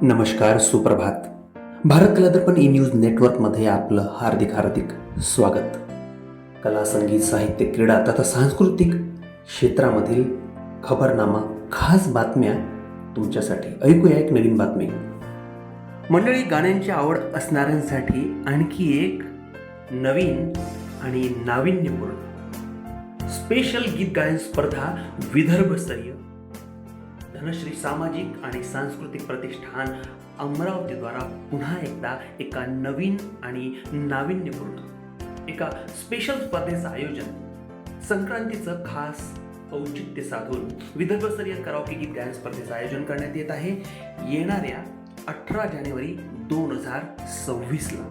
नमस्कार, सुप्रभात. भारत कला दर्पण ई न्यूज नेटवर्कमध्ये आपलं हार्दिक हार्दिक स्वागत. कला, संगीत, साहित्य, क्रीडा तथा सांस्कृतिक क्षेत्रामधील खबरनामा, खास बातम्या तुमच्यासाठी. ऐकूया एक नवीन बातमी. मंडळी, गाण्यांची आवड असणाऱ्यांसाठी आणखी एक नवीन आणि नाविन्यपूर्ण स्पेशल गीत गायन स्पर्धा विदर्भस्तरीय धनश्री सामाजिक आणि सांस्कृतिक प्रतिष्ठान अमरावतीद्वारा पुन्हा एकदा एका नवीन आणि नाविन्यपूर्ण एका स्पेशल स्पर्धेचं आयोजन, संक्रांतीचं खास औचित्य साधून विदर्भस्तरीय कराओके गीत गायन स्पर्धेचं आयोजन करण्यात येत आहे. येणाऱ्या 18 जानेवारी 2026 ला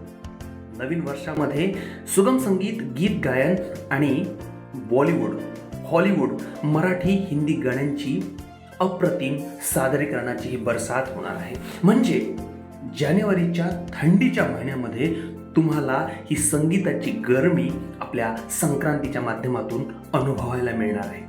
नवीन वर्षामध्ये सुगम संगीत, गीत गायन आणि बॉलिवूड, हॉलिवूड, मराठी, हिंदी गाण्यांची अप्रतिम सादरीकरणाची ही बरसात होणार आहे. म्हणजे जानेवारीच्या थंडीच्या महिन्यामध्ये तुम्हाला ही संगीताची गरमी आपल्या संक्रांतीच्या माध्यमातून अनुभवायला मिळणार आहे.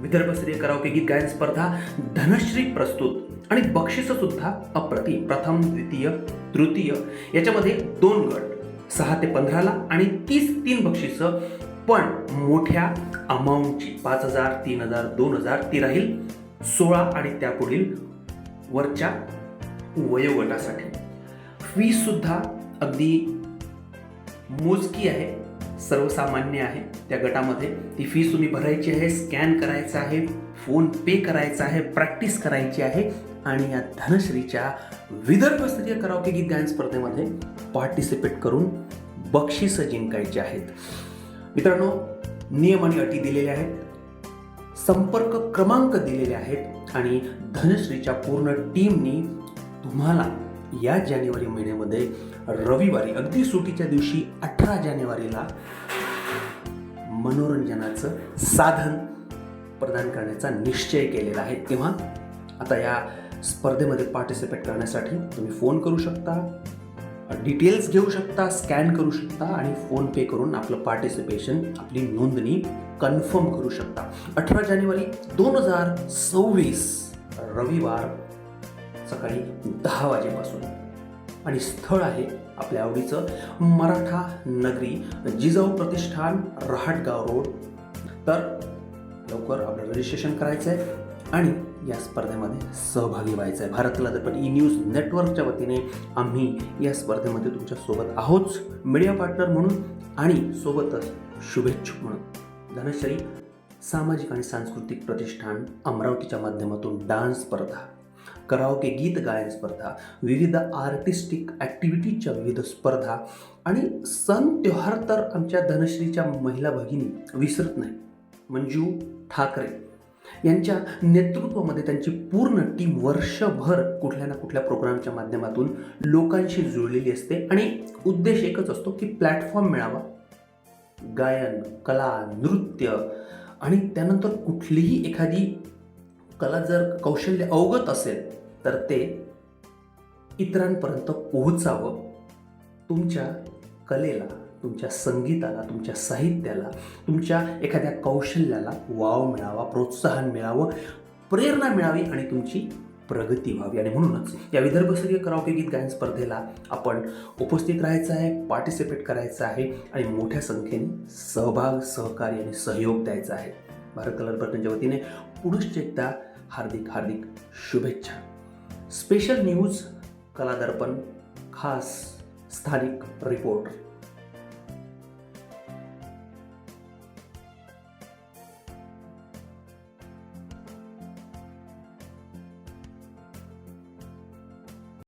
विदर्भस्तरीय कराओके गीत गायन स्पर्धा धनश्री प्रस्तुत आणि बक्षिसं सुद्धा अप्रतिम. प्रथम, द्वितीय, तृतीय याच्यामध्ये 2 गट, 6 ते 15 ला आणि 30 बक्षिसं, पण मोठ्या अमाऊंटची 5,000, 3,000, 2,000 ती राहील 16 आणि त्यापुढील वरच्या वयोगटासाठी. फी सुद्धा अगदी मोजकी आहे, सर्वसामान्य आहे. त्या गटामध्ये ती फी तुम्ही भरायची आहे, स्कॅन करायचं आहे, फोन पे करायचा आहे, प्रॅक्टिस करायची आहे आणि या धनश्रीच्या विदर्भस्तरीय कराओके गीत गायन स्पर्धेमध्ये पार्टिसिपेट करून बक्षिसं जिंकायची आहेत. मित्रांनो, नियम आणि अटी दिलेले आहेत, संपर्क क्रमांक दिलेले आहेत आणि धनश्रीच्या पूर्ण टीमनी तुम्हाला या जानेवारी महिन्यामध्ये रविवारी, अगदी सुटीच्या दिवशी 18 जानेवारीला मनोरंजनाचं साधन प्रदान करण्याचा निश्चय केलेला आहे. तेव्हा आता या स्पर्धेमध्ये पार्टिसिपेट करण्यासाठी तुम्ही फोन करू शकता, डिटेल्स घेऊ शकता, स्कॅन करू शकता आणि फोन पे करून आपलं पार्टिसिपेशन, आपली नोंदणी कन्फर्म करू शकता. 18 जानेवारी 2026 रविवार सकाळी 10 वाजेपासून आणि स्थळ आहे आपल्या आवडीचं मराठा नगरी, जिजाऊ प्रतिष्ठान, रहाटगाव रोड. तर लवकर आपलं रजिस्ट्रेशन करायचं आहे आणि या स्पर्धेमध्ये सहभागी व्हायचं आहे. भारत कला दर्पण ई न्यूज नेटवर्कच्या वतीने आम्ही या स्पर्धेमध्ये तुमच्या सोबत आहोत, मीडिया पार्टनर म्हणून आणि सोबतच शुभेच्छुक म्हणून. धनश्री सामाजिक आणि सांस्कृतिक प्रतिष्ठान अमरावतीच्या माध्यमातून डान्स स्पर्धा, कराओके गीत गायन स्पर्धा, विविध आर्टिस्टिक ॲक्टिव्हिटीच्या विविध स्पर्धा आणि सण त्योहार तर आमच्या धनश्रीच्या महिला भगिनी विसरत नाही. मंजू ठाकरे यांच्या नेतृत्वामध्ये त्यांची पूर्ण टीम वर्षभर कुठल्या ना कुठल्या प्रोग्रामच्या माध्यमातून लोकांशी जुळलेली असते आणि उद्देश एकच असतो की प्लॅटफॉर्म मिळावा. गायन, कला, नृत्य आणि त्यानंतर कुठलीही एखादी कला जर कौशल्य अवगत असेल तर ते इतरांपर्यंत पोहोचावं. तुमच्या कलेला, तुमच्या संगीताला, तुमच्या साहित्याला, तुमच्या एखाद्या कौशल्याला वाव मिळावा, प्रोत्साहन मिळावं, प्रेरणा मिळावी आणि तुमची प्रगती व्हावी. आणि म्हणूनच या विदर्भस्तरीय कराओके गीत गायन स्पर्धेला आपण उपस्थित राहायचं आहे, पार्टिसिपेट करायचं आहे आणि मोठ्या संख्येने सहभाग, सहकार्य आणि सहयोग द्यायचा आहे. भारत कला दर्पणच्या वतीने पुनश्च एकदा हार्दिक हार्दिक शुभेच्छा. स्पेशल न्यूज, कला दर्पण, खास स्थानिक रिपोर्ट.